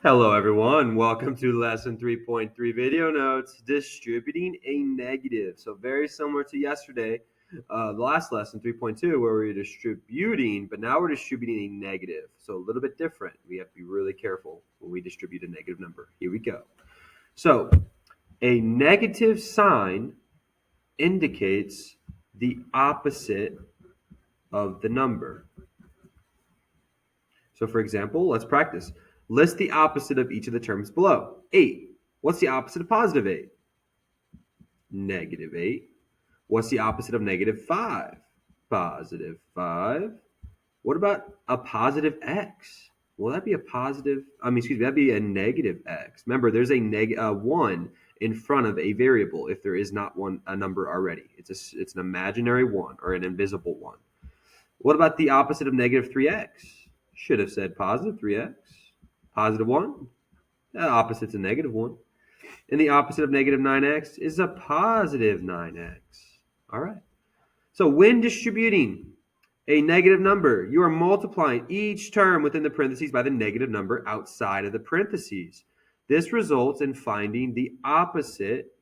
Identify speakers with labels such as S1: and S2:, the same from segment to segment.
S1: Hello everyone, welcome to lesson 3.3 video notes, distributing a negative. So very similar to yesterday, the last lesson 3.2 where we were distributing, but now we're distributing a negative. So a little bit different. We have to be really careful when we distribute a negative number. Here we go. So a negative sign indicates the opposite of the number. So for example, let's practice. List the opposite of each of the terms below. 8. What's the opposite of positive 8? Negative 8. What's the opposite of negative 5? Positive 5. What about a positive x? Will that be that'd be a negative x. Remember, there's a 1 in front of a variable if there is not a number already. It's an imaginary 1 or an invisible 1. What about the opposite of negative 3x? Should have said positive 3x. Positive 1, the opposite's a negative 1. And the opposite of negative 9x is a positive 9x. All right. So when distributing a negative number, you are multiplying each term within the parentheses by the negative number outside of the parentheses. This results in finding the opposite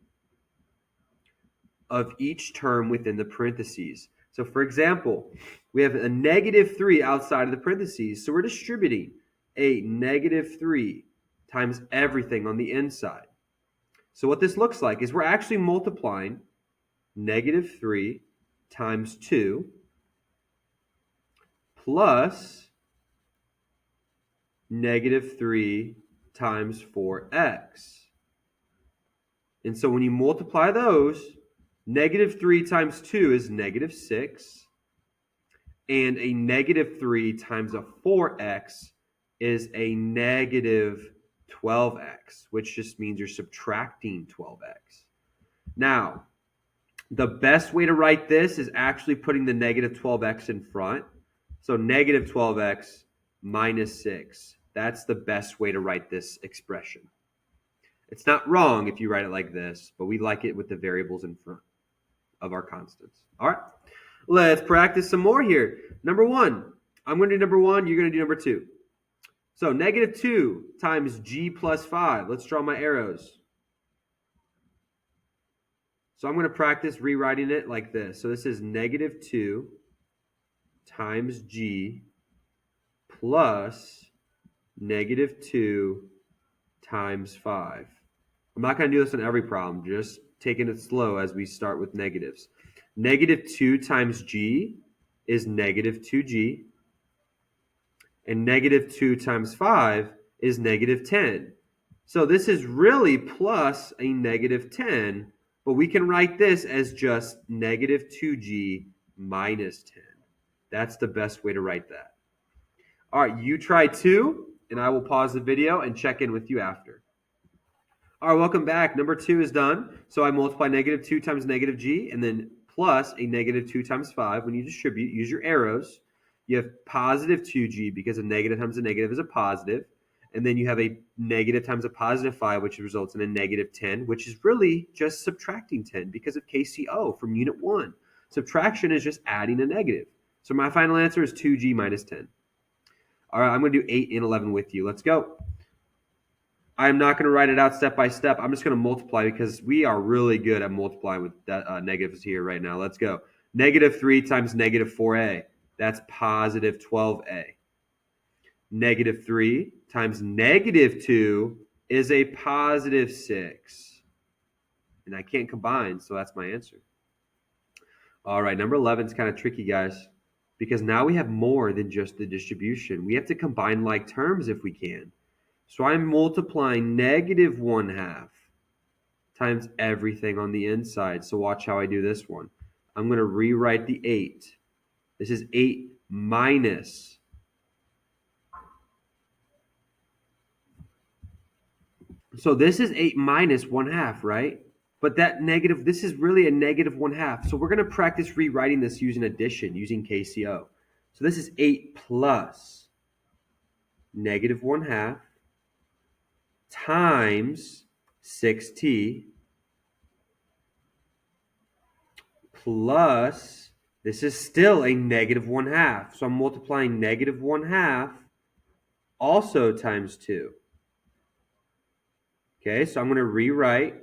S1: of each term within the parentheses. So for example, we have a negative 3 outside of the parentheses, so we're distributing a negative 3 times everything on the inside. So what this looks like is we're actually multiplying negative 3 times 2 plus negative 3 times 4x. And so when you multiply those, negative 3 times 2 is negative 6, and a negative 3 times a 4x is a negative 12x, which just means you're subtracting 12x. Now, the best way to write this is actually putting the negative 12x in front. So negative 12x minus 6. That's the best way to write this expression. It's not wrong if you write it like this, but we like it with the variables in front of our constants. All right, let's practice some more here. Number 1, I'm going to do number 1, you're going to do number 2. So negative 2 times g plus 5. Let's draw my arrows. So I'm going to practice rewriting it like this. So this is negative 2 times g plus negative 2 times 5. I'm not going to do this on every problem, just taking it slow as we start with negatives. Negative 2 times g is negative 2g. And negative 2 times 5 is negative 10. So this is really plus a negative 10, but we can write this as just negative 2g minus 10. That's the best way to write that. All right, you try 2, and I will pause the video and check in with you after. All right, welcome back. Number 2 is done. So I multiply negative 2 times negative g, and then plus a negative 2 times 5. When you distribute, use your arrows. You have positive 2g because a negative times a negative is a positive. And then you have a negative times a positive 5, which results in a negative 10, which is really just subtracting 10 because of KCO from Unit 1. Subtraction is just adding a negative. So my final answer is 2g minus 10. All right, I'm going to do 8 and 11 with you. Let's go. I'm not going to write it out step by step. I'm just going to multiply because we are really good at multiplying with negatives here right now. Let's go. Negative 3 times negative 4a. That's positive 12a. Negative 3 times negative 2 is a positive 6. And I can't combine, so that's my answer. All right, number 11 is kind of tricky, guys, because now we have more than just the distribution. We have to combine like terms if we can. So I'm multiplying negative 1/2 times everything on the inside. So watch how I do this one. I'm going to rewrite the 8. This is 8 minus. So this is 8 minus 1/2, right? But that negative, this is really a negative 1/2. So we're going to practice rewriting this using addition, using KCO. So this is 8 plus negative 1/2 times 6t plus, this is still a negative 1/2. So I'm multiplying negative 1/2 also times 2. Okay, so I'm going to rewrite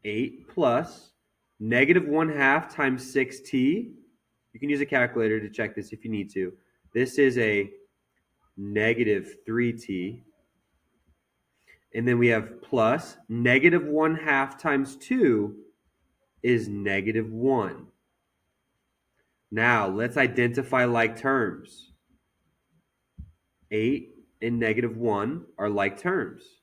S1: 8 plus negative 1/2 times 6t. You can use a calculator to check this if you need to. This is a negative 3t. And then we have plus negative 1/2 times 2 is negative 1. Now, let's identify like terms. 8 and negative 1 are like terms.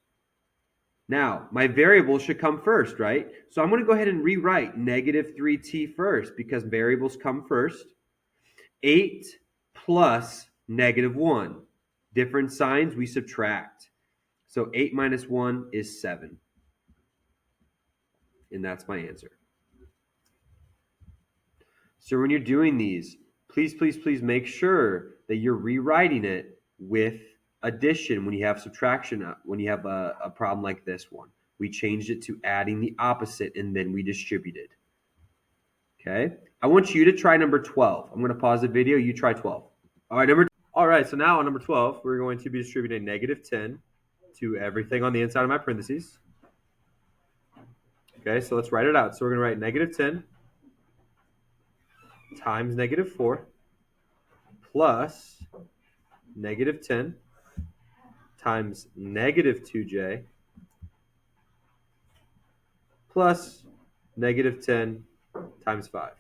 S1: Now, my variable should come first, right? So I'm going to go ahead and rewrite negative 3t first because variables come first. 8 plus negative 1. Different signs, we subtract. So 8 minus 1 is 7. And that's my answer. So when you're doing these, please make sure that you're rewriting it with addition when you have subtraction, when you have a problem like this one. We changed it to adding the opposite and then we distributed. Okay? I want you to try number 12. I'm going to pause the video. You try 12. All right, so now on number 12, we're going to be distributing negative 10 to everything on the inside of my parentheses. Okay, so let's write it out. So we're going to write negative 10 times negative 4 plus negative 10 times negative 2j plus negative 10 times 5.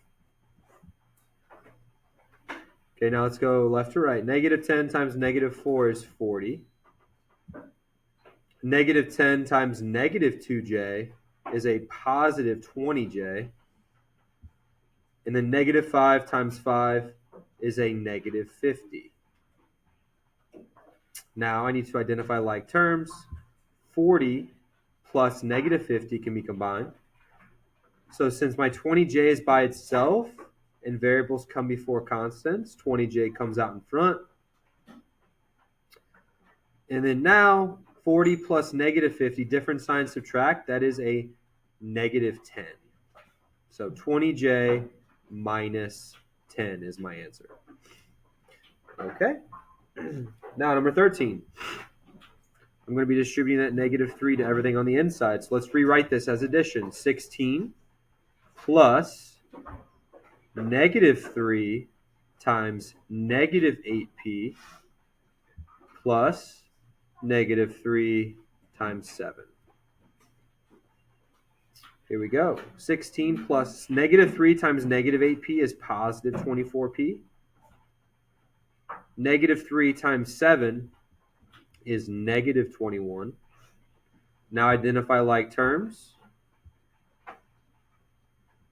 S1: Okay, now let's go left to right. Negative 10 times negative 4 is 40. Negative 10 times negative 2j is a positive 20j. And then negative 5 times 5 is a negative 50. Now I need to identify like terms. 40 plus negative 50 can be combined. So since my 20j is by itself and variables come before constants, 20j comes out in front. And then now 40 plus negative 50, different signs subtract, that is a negative 10. So 20j minus 10 is my answer. Okay. Now number 13. I'm going to be distributing that negative 3 to everything on the inside. So let's rewrite this as addition. 16 plus negative 3 times negative 8p plus negative 3 times 7. Here we go. 16 plus negative 3 times negative 8p is positive 24p. Negative 3 times 7 is negative 21. Now identify like terms.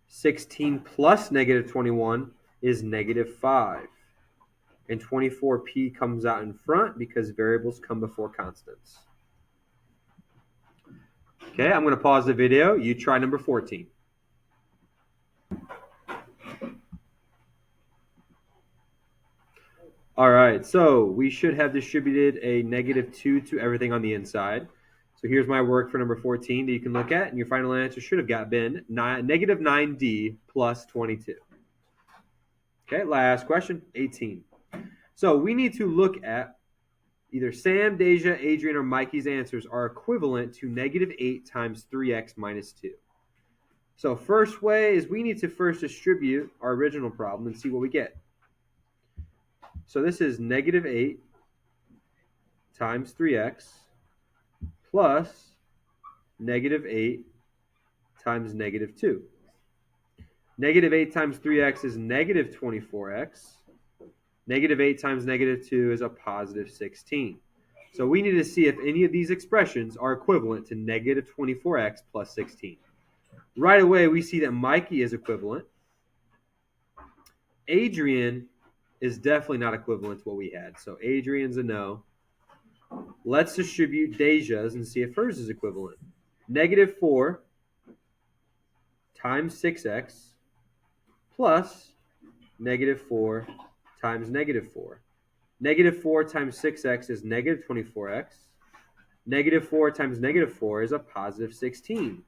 S1: 16 plus negative 21 is negative 5. And 24p comes out in front because variables come before constants. Okay, I'm going to pause the video. You try number 14. All right, so we should have distributed a negative 2 to everything on the inside. So here's my work for number 14 that you can look at, and your final answer should have been negative 9d plus 22. Okay, last question, 18. So we need to look at either Sam, Deja, Adrian, or Mikey's answers are equivalent to negative 8 times 3x minus 2. So first way is we need to first distribute our original problem and see what we get. So this is negative 8 times 3x plus negative 8 times negative 2. Negative 8 times 3x is negative 24x. Negative 8 times negative 2 is a positive 16. So we need to see if any of these expressions are equivalent to negative 24x plus 16. Right away, we see that Mikey is equivalent. Adrian is definitely not equivalent to what we had. So Adrian's a no. Let's distribute Deja's and see if hers is equivalent. Negative 4 times 6x plus negative 4 times negative 4. Negative 4 times 6x is negative 24x. Negative 4 times negative 4 is a positive 16.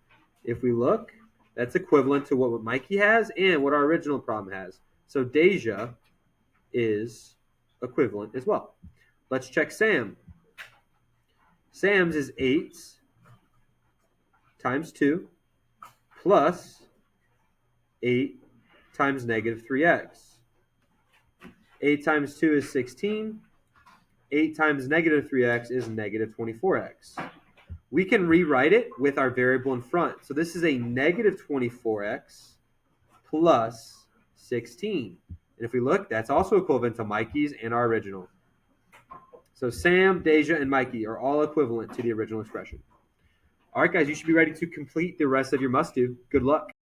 S1: If we look, that's equivalent to what Mikey has and what our original problem has. So Deja is equivalent as well. Let's check Sam. Sam's is 8 times 2 plus 8 times negative 3x. 8 times 2 is 16. 8 times negative 3x is negative 24x. We can rewrite it with our variable in front. So this is a negative 24x plus 16. And if we look, that's also equivalent to Mikey's and our original. So Sam, Deja, and Mikey are all equivalent to the original expression. All right, guys, you should be ready to complete the rest of your must-do. Good luck.